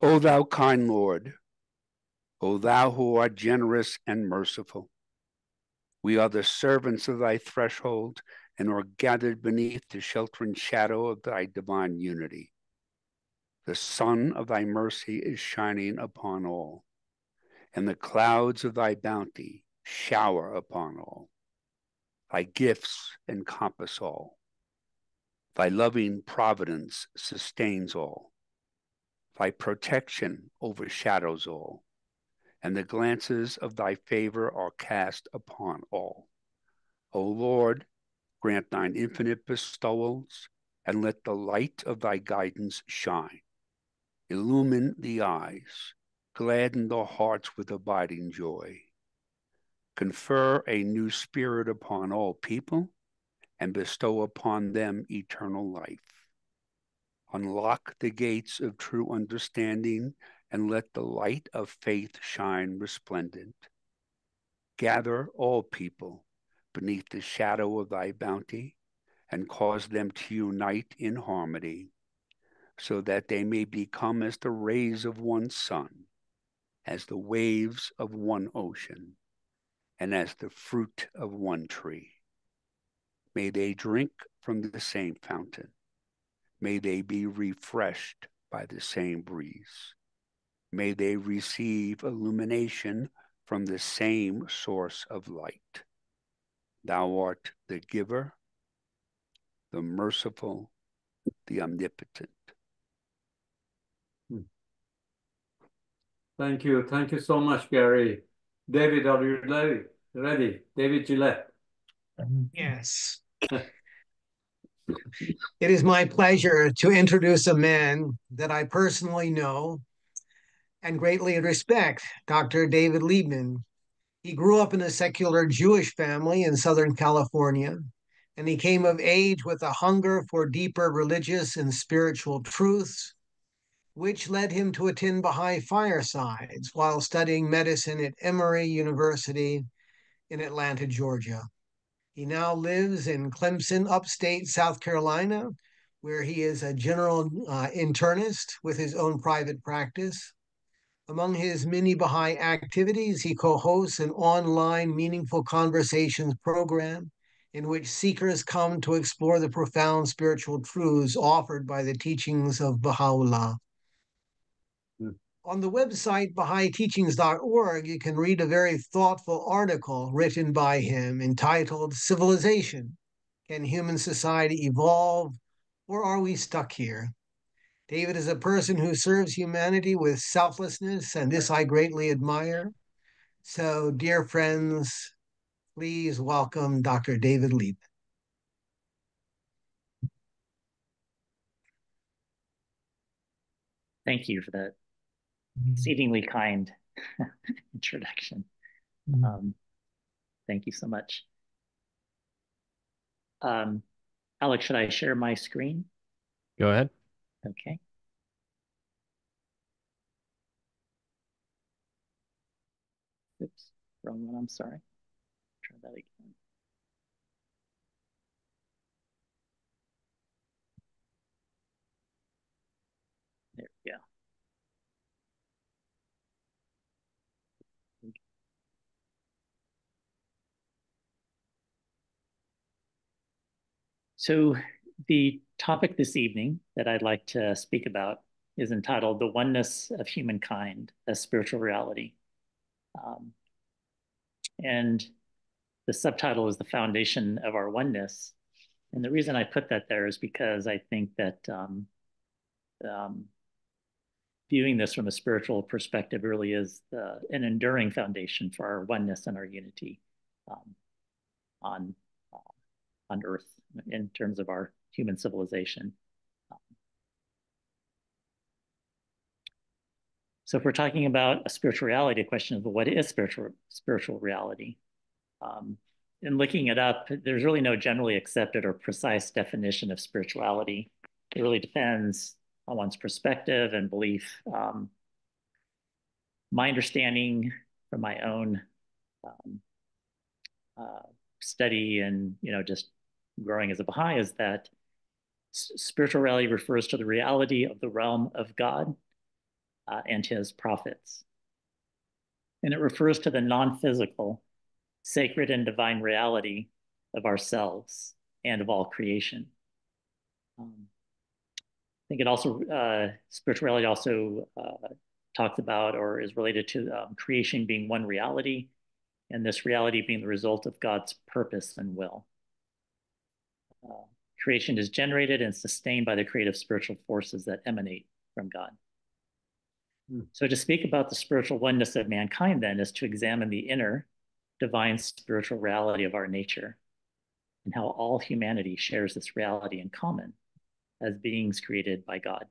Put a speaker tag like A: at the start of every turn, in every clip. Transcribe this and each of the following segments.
A: O thou kind Lord, O thou who art generous and merciful, we are the servants of thy threshold and are gathered beneath the sheltering shadow of thy divine unity. The sun of thy mercy is shining upon all, and the clouds of thy bounty shower upon all. Thy gifts encompass all. Thy loving providence sustains all. Thy protection overshadows all, and the glances of thy favor are cast upon all. O Lord, grant thine infinite bestowals, and let the light of thy guidance shine. Illumine the eyes, gladden the hearts with abiding joy. Confer a new spirit upon all people, and bestow upon them eternal life. Unlock the gates of true understanding, and let the light of faith shine resplendent. Gather all people beneath the shadow of thy bounty, and cause them to unite in harmony, so that they may become as the rays of one sun, as the waves of one ocean, and as the fruit of one tree. May they drink from the same fountain. May they be refreshed by the same breeze. May they receive illumination from the same source of light. Thou art the giver, the merciful, the omnipotent.
B: Thank you. Thank you so much, Gary. David, are you ready? Ready? David Gillette.
C: Yes. It is my pleasure to introduce a man that I personally know and greatly respect, Dr. David Liebman. He grew up in a secular Jewish family in Southern California, and he came of age with a hunger for deeper religious and spiritual truths, which led him to attend Baha'i Firesides while studying medicine at Emory University in Atlanta, Georgia. He now lives in Clemson, upstate South Carolina, where he is a general internist with his own private practice. Among his many Baha'i activities, he co-hosts an online Meaningful Conversations program in which seekers come to explore the profound spiritual truths offered by the teachings of Baha'u'llah. On the website BahaiTeachings.org, you can read a very thoughtful article written by him entitled Civilization: Can Human Society Evolve, or Are We Stuck Here? David is a person who serves humanity with selflessness, and this I greatly admire. So, dear friends, please welcome Dr. David Liebman.
D: Thank you for that exceedingly kind introduction. Thank you so much. Alex, should I share my screen?
E: Go ahead.
D: Okay. Oops, wrong one, I'm sorry. Try that again. There we go. So the topic this evening that I'd like to speak about is entitled The Oneness of Humankind, a Spiritual Reality. And the subtitle is The Foundation of Our Oneness. And the reason I put that there is because I think that viewing this from a spiritual perspective really is an enduring foundation for our oneness and our unity on Earth in terms of our human civilization. So if we're talking about a spiritual reality, the question is, well, what is spiritual reality? In looking it up, there's really no generally accepted or precise definition of spirituality. It really depends on one's perspective and belief. My understanding from my own study and just growing as a Baha'i is that spiritual reality refers to the reality of the realm of God, and his prophets. And it refers to the non-physical, sacred and divine reality of ourselves and of all creation. I think it also, spirituality also talks about or is related to creation being one reality, and this reality being the result of God's purpose and will. Creation is generated and sustained by the creative spiritual forces that emanate from God. So to speak about the spiritual oneness of mankind then is to examine the inner divine spiritual reality of our nature and how all humanity shares this reality in common as beings created by God.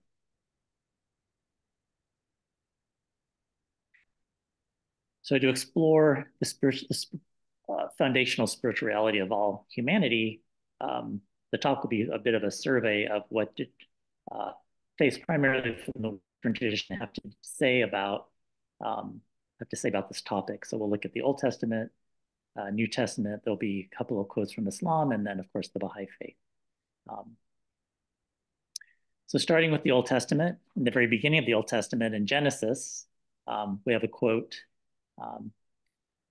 D: So to explore the foundational spiritual reality of all humanity, the talk will be a bit of a survey of what did faith primarily from the tradition have to say about this topic. So we'll look at the Old Testament, New Testament. There'll be a couple of quotes from Islam, and then of course the Baha'i faith. So starting with the Old Testament, in the very beginning of the Old Testament in Genesis, we have a quote.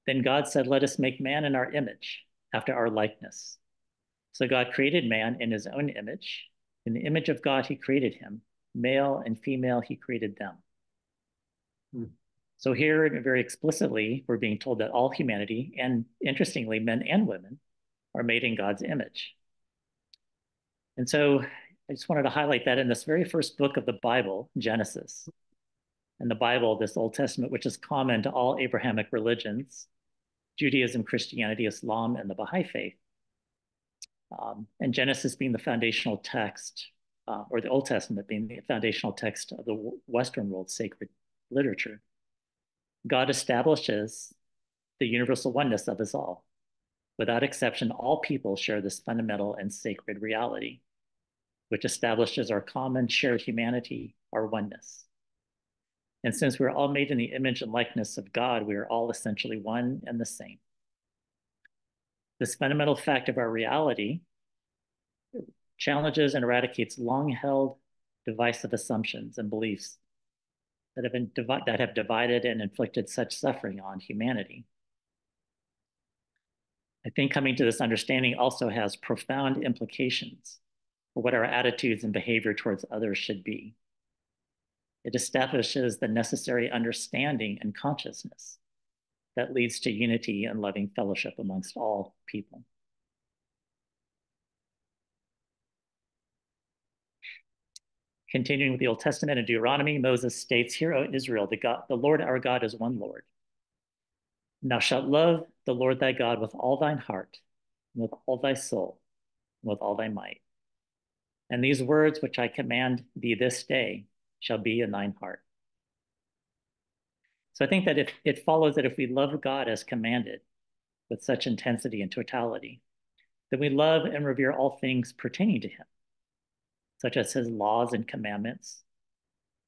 D: Then God said, "Let us make man in our image, after our likeness." So God created man in his own image. In the image of God, he created him. Male and female, he created them. So here, very explicitly, we're being told that all humanity, and interestingly, men and women, are made in God's image. And so I just wanted to highlight that in this very first book of the Bible, Genesis, and the Bible, this Old Testament, which is common to all Abrahamic religions, Judaism, Christianity, Islam, and the Baha'i faith. And Genesis being the foundational text, or the Old Testament being the foundational text of the Western world's sacred literature. God establishes the universal oneness of us all. Without exception, all people share this fundamental and sacred reality, which establishes our common shared humanity, our oneness. And since we're all made in the image and likeness of God, we are all essentially one and the same. This fundamental fact of our reality challenges and eradicates long-held divisive assumptions and beliefs that have divided and inflicted such suffering on humanity. I think coming to this understanding also has profound implications for what our attitudes and behavior towards others should be. It establishes the necessary understanding and consciousness that leads to unity and loving fellowship amongst all people. Continuing with the Old Testament in Deuteronomy, Moses states, "Hear, O Israel, the Lord our God is one Lord. And thou shalt love the Lord thy God with all thine heart, and with all thy soul, and with all thy might. And these words which I command thee this day shall be in thine heart." So I think that if it follows that if we love God as commanded with such intensity and totality, then we love and revere all things pertaining to him, such as his laws and commandments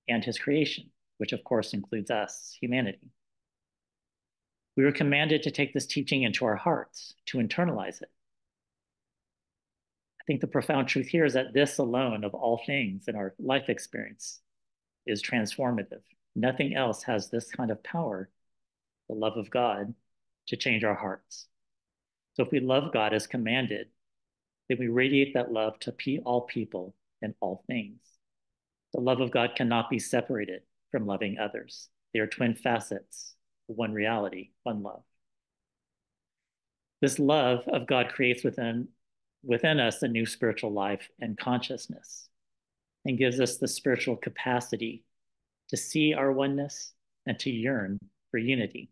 D: and his creation, which of course includes us, humanity. We were commanded to take this teaching into our hearts, to internalize it. I think the profound truth here is that this alone of all things in our life experience is transformative. Nothing else has this kind of power, the love of God, to change our hearts. So if we love God as commanded, then we radiate that love to all people and all things. The love of God cannot be separated from loving others. They are twin facets, one reality, one love. This love of God creates within us a new spiritual life and consciousness, and gives us the spiritual capacity to see our oneness and to yearn for unity.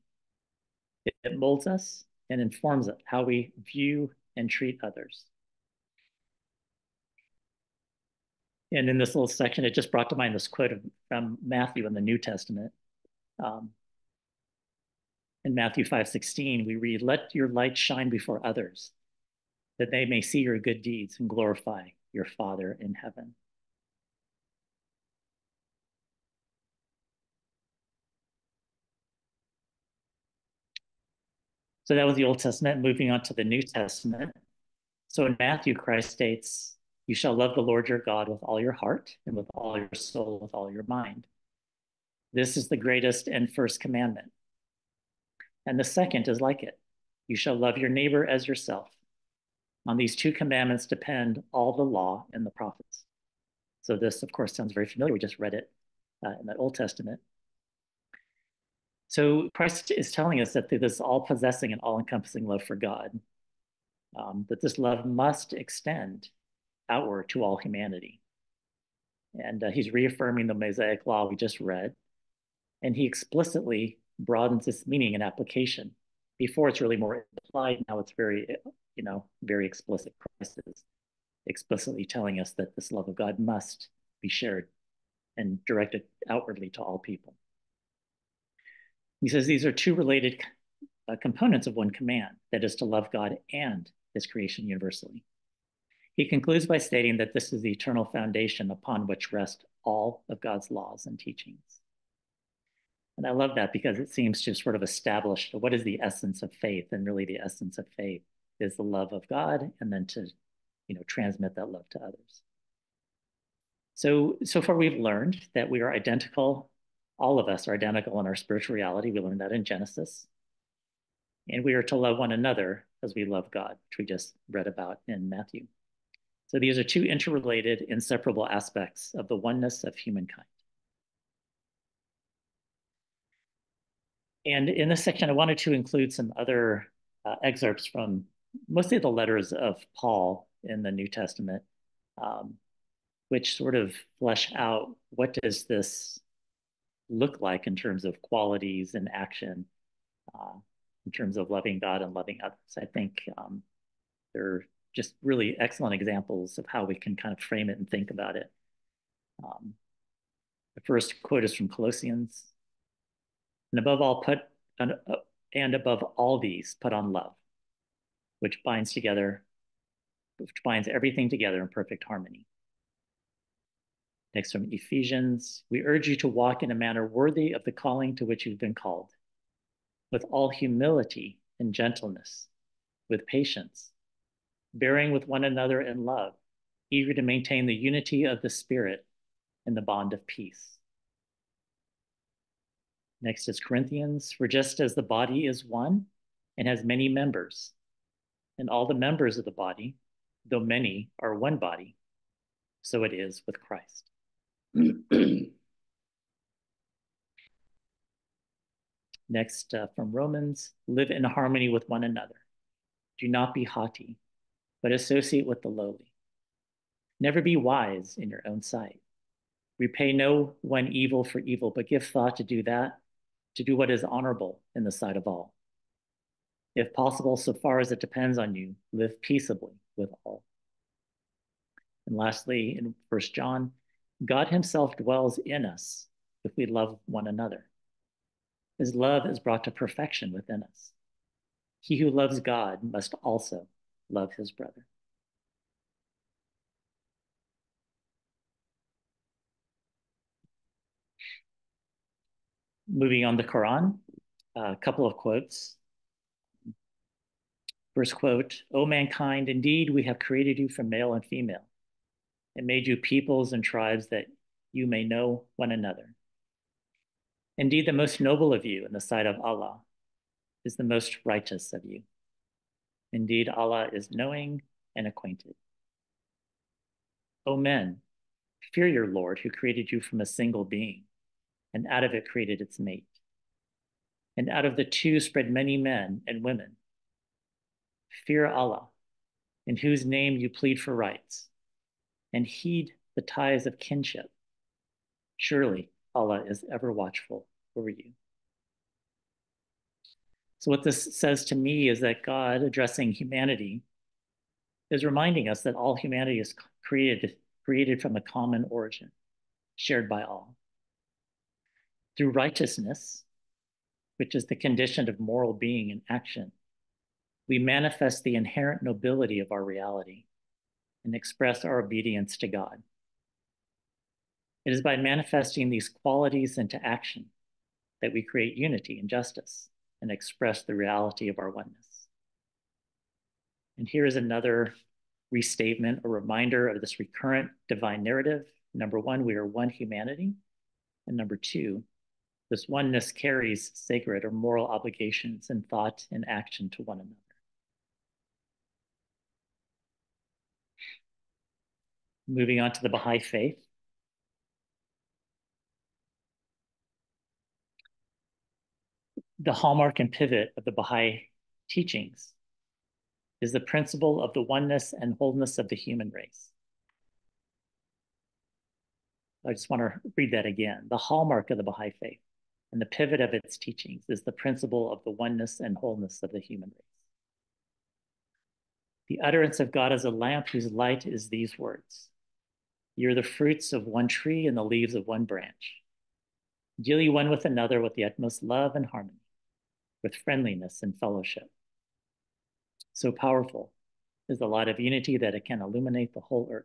D: It molds us and informs us how we view and treat others. And in this little section, it just brought to mind this quote from Matthew in the New Testament. In Matthew 5:16, we read, "Let your light shine before others, that they may see your good deeds and glorify your Father in heaven." So that was the Old Testament. Moving on to the New Testament. So in Matthew, Christ states, "You shall love the Lord your God with all your heart and with all your soul, with all your mind." This is the greatest and first commandment. And the second is like it. You shall love your neighbor as yourself. On these two commandments depend all the law and the prophets. So this, of course, sounds very familiar. We just read it in the Old Testament. So Christ is telling us that this all-possessing and all-encompassing love for God, that this love must extend outward to all humanity. And he's reaffirming the Mosaic law we just read. And he explicitly broadens its meaning and application. Before it's really more implied, now it's very, very explicit. Christ is explicitly telling us that this love of God must be shared and directed outwardly to all people. He says these are two related components of one command, that is to love God and his creation universally. He concludes by stating that this is the eternal foundation upon which rest all of God's laws and teachings. And I love that because it seems to sort of establish what is the essence of faith. And really the essence of faith is the love of God and then to, transmit that love to others. So far we've learned that we are identical. All of us are identical in our spiritual reality. We learned that in Genesis. And we are to love one another as we love God, which we just read about in Matthew. So these are two interrelated, inseparable aspects of the oneness of humankind. And in this section, I wanted to include some other excerpts from mostly the letters of Paul in the New Testament, which sort of flesh out what does this look like in terms of qualities and action, in terms of loving God and loving others. I think they're just really excellent examples of how we can kind of frame it and think about it. The first quote is from Colossians. And above all these, put on love, which binds everything together in perfect harmony. Next from Ephesians, we urge you to walk in a manner worthy of the calling to which you've been called, with all humility and gentleness, with patience, bearing with one another in love, eager to maintain the unity of the Spirit in the bond of peace. Next is Corinthians, for just as the body is one and has many members, and all the members of the body, though many, are one body, so it is with Christ. Next, from Romans, live in harmony with one another. Do not be haughty, but associate with the lowly. Never be wise in your own sight. Repay no one evil for evil, but give thought to do what is honorable in the sight of all. If possible, so far as it depends on you, live peaceably with all. And lastly, in 1 John, God himself dwells in us if we love one another. His love is brought to perfection within us. He who loves God must also love his brother. Moving on the Quran, a couple of quotes. First quote, O mankind, indeed we have created you from male and female and made you peoples and tribes that you may know one another. Indeed, the most noble of you in the sight of Allah is the most righteous of you. Indeed, Allah is knowing and acquainted. O men, fear your Lord who created you from a single being, and out of it created its mate. And out of the two spread many men and women. Fear Allah, in whose name you plead for rights, and heed the ties of kinship. Surely Allah is ever watchful over you. So what this says to me is that God, addressing humanity, is reminding us that all humanity is created from a common origin, shared by all. Through righteousness, which is the condition of moral being and action, we manifest the inherent nobility of our reality and express our obedience to God. It is by manifesting these qualities into action that we create unity and justice and express the reality of our oneness. And here is another restatement, a reminder of this recurrent divine narrative. Number one, we are one humanity. And number two, This oneness carries sacred or moral obligations in thought and action to one another. Moving on to the Baha'i faith. The hallmark and pivot of the Baha'i teachings is the principle of the oneness and wholeness of the human race. I just want to read that again. The hallmark of the Baha'i faith and the pivot of its teachings is the principle of the oneness and wholeness of the human race. The utterance of God as a lamp whose light is these words: "You're the fruits of one tree and the leaves of one branch. Deal ye one with another with the utmost love and harmony, with friendliness and fellowship." So powerful is the light of unity that it can illuminate the whole earth.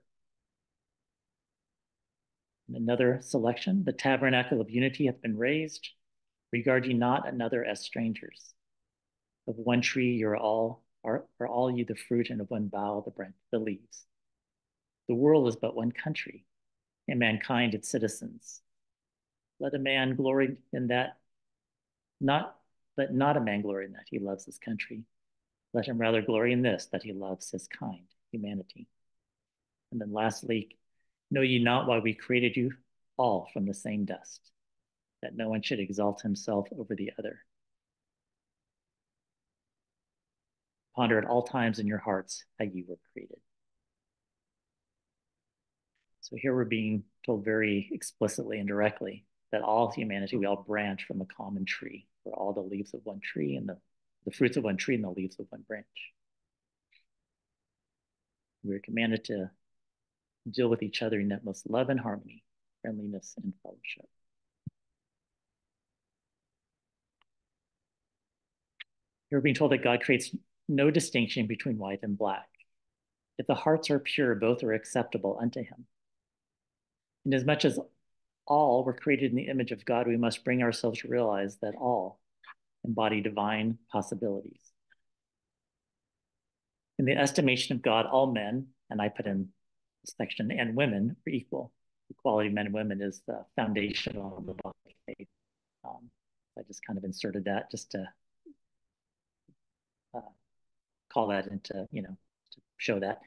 D: In another selection, the tabernacle of unity hath been raised. Regard ye not another as strangers. Of one tree you're all, are all ye the fruit, and of one bough the branch, the leaves. The world is but one country, and mankind its citizens. Let a man glory in that, let not a man glory in that he loves his country. Let him rather glory in this, that he loves his kind, humanity. And then lastly, know ye not why we created you all from the same dust, that no one should exalt himself over the other. Ponder at all times in your hearts how you were created. So here we're being told very explicitly and directly that all humanity, we all branch from a common tree. We're all the leaves of one tree and the fruits of one tree and the leaves of one branch. We're commanded to deal with each other in utmost love and harmony, friendliness and fellowship. You're being told that God creates no distinction between white and black. If the hearts are pure, both are acceptable unto him. Inasmuch as all were created in the image of God, we must bring ourselves to realize that all embody divine possibilities. In the estimation of God, all men, and I put in this section, and women are equal. Equality of men and women is the foundation of the Baha'i faith. I just kind of inserted that just to call that into, to show that.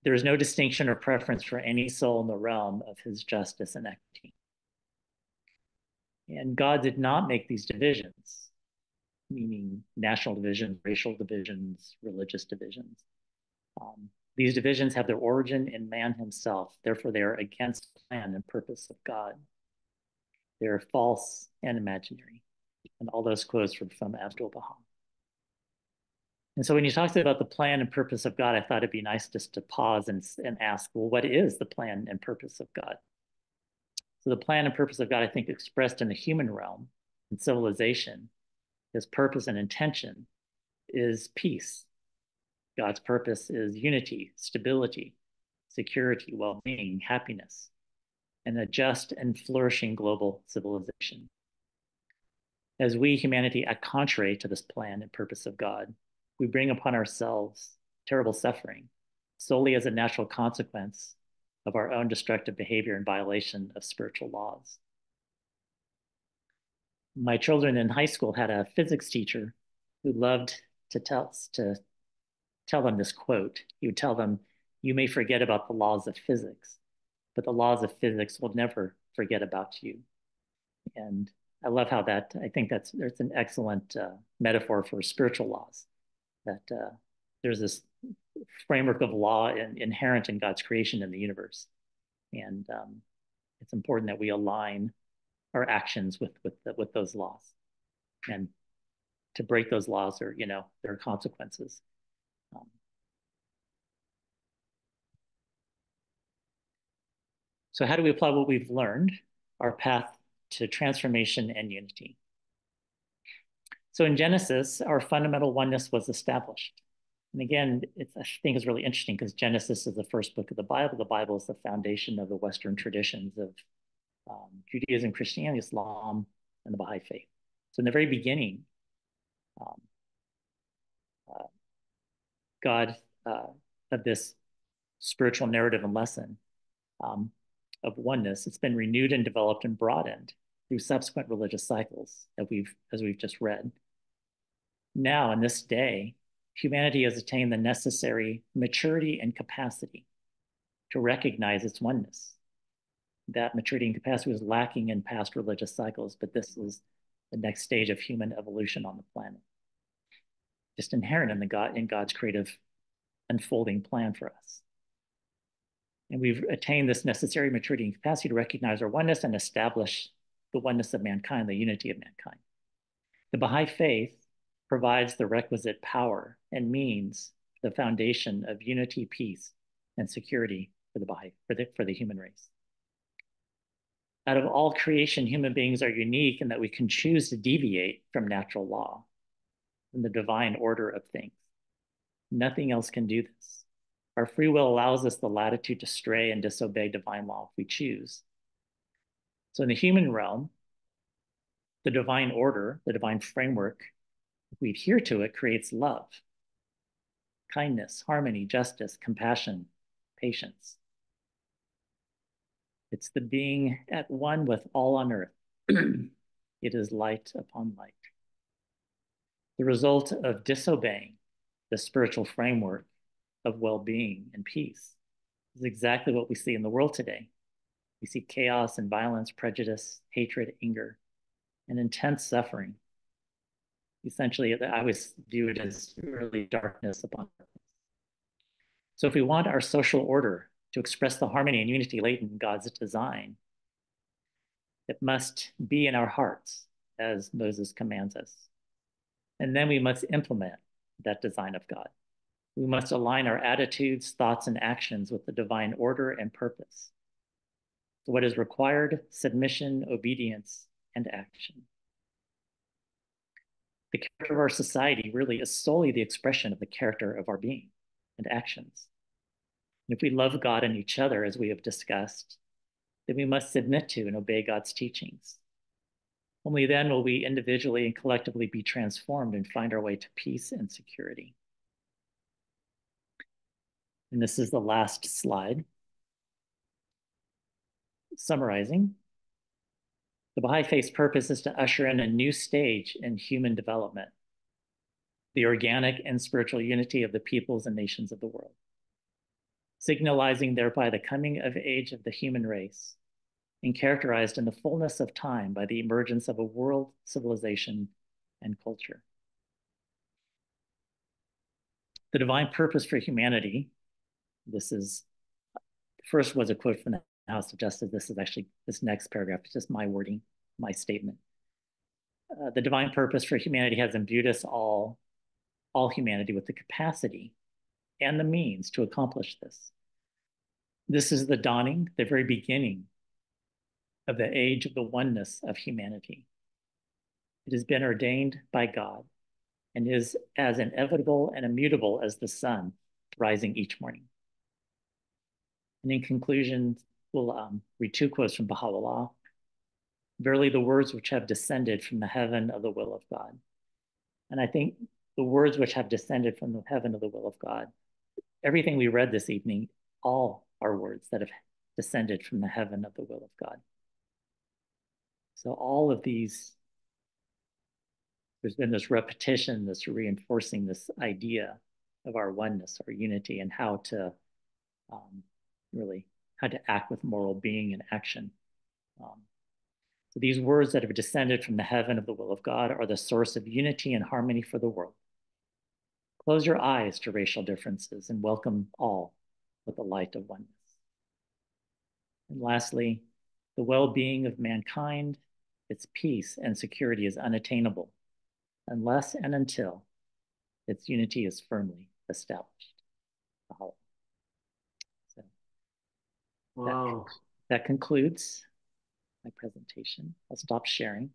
D: There is no distinction or preference for any soul in the realm of his justice and equity. And God did not make these divisions, meaning national divisions, racial divisions, religious divisions. These divisions have their origin in man himself. Therefore, they are against the plan and purpose of God. They are false and imaginary. And all those quotes were from Abdul Baha. And so when he talks about the plan and purpose of God, I thought it'd be nice just to pause and ask, well, what is the plan and purpose of God? So the plan and purpose of God, I think, expressed in the human realm and civilization, his purpose and intention is peace. God's purpose is unity, stability, security, well-being, happiness, and a just and flourishing global civilization. As we, humanity, act contrary to this plan and purpose of God, we bring upon ourselves terrible suffering solely as a natural consequence of our own destructive behavior and violation of spiritual laws. My children in high school had a physics teacher who loved to tell them this quote. He would tell them, "You may forget about the laws of physics, but the laws of physics will never forget about you." And I love how I think that's an excellent metaphor for spiritual laws, that there's this framework of law inherent in God's creation in the universe. And it's important that we align our actions with those laws. And to break those laws, there are consequences. So how do we apply what we've learned, our path to transformation and unity? So in Genesis, our fundamental oneness was established. And again, I think it's really interesting because Genesis is the first book of the Bible. The Bible is the foundation of the Western traditions of Judaism, Christianity, Islam, and the Baha'i faith. So in the very beginning, God, of this spiritual narrative and lesson of oneness, it's been renewed and developed and broadened through subsequent religious cycles that as we've just read. Now, in this day, humanity has attained the necessary maturity and capacity to recognize its oneness. That maturity and capacity was lacking in past religious cycles, but this is the next stage of human evolution on the planet. Just inherent in God's creative unfolding plan for us. And we've attained this necessary maturity and capacity to recognize our oneness and establish the oneness of mankind, the unity of mankind. The Baha'i faith provides the requisite power and means, the foundation of unity, peace, and security for the Baha'i, for the human race. Out of all creation, human beings are unique in that we can choose to deviate from natural law, from the divine order of things. Nothing else can do this. Our free will allows us the latitude to stray and disobey divine law if we choose. So in the human realm, the divine order, the divine framework, if we adhere to it, creates love, kindness, harmony, justice, compassion, patience. It's the being at one with all on earth. It is light upon light. The result of disobeying the spiritual framework of well-being and peace is exactly what we see in the world today. We see chaos and violence, prejudice, hatred, anger, and intense suffering. Essentially, I always view it as really darkness upon darkness. So if we want our social order to express the harmony and unity latent in God's design, it must be in our hearts, as Moses commands us. And then we must implement that design of God. We must align our attitudes, thoughts, and actions with the divine order and purpose. So what is required? Submission, obedience, and action. The character of our society really is solely the expression of the character of our being and actions. And if we love God and each other, as we have discussed, then we must submit to and obey God's teachings. Only then will we individually and collectively be transformed and find our way to peace and security. And this is the last slide. Summarizing, the Baha'i faith's purpose is to usher in a new stage in human development, the organic and spiritual unity of the peoples and nations of the world, signalizing thereby the coming of age of the human race, and characterized in the fullness of time by the emergence of a world civilization and culture. The divine purpose for humanity, first was a quote from the House of Justice. This is actually, this next paragraph is just my wording, my statement. The divine purpose for humanity has imbued us all humanity with the capacity and the means to accomplish this. This is the dawning, the very beginning of the age of the oneness of humanity. It has been ordained by God and is as inevitable and immutable as the sun rising each morning. And in conclusion, we'll read two quotes from Baha'u'llah. Verily, the words which have descended from the heaven of the will of God. And I think the words which have descended from the heaven of the will of God, everything we read this evening, all are words that have descended from the heaven of the will of God. So all of these, there's been this repetition, this reinforcing this idea of our oneness, our unity, and how to how to act with moral being and action. So these words that have descended from the heaven of the will of God are the source of unity and harmony for the world. Close your eyes to racial differences and welcome all with the light of oneness. And lastly, the well-being of mankind, its peace and security is unattainable unless and until its unity is firmly established. So
B: wow.
D: That concludes my presentation. I'll stop sharing.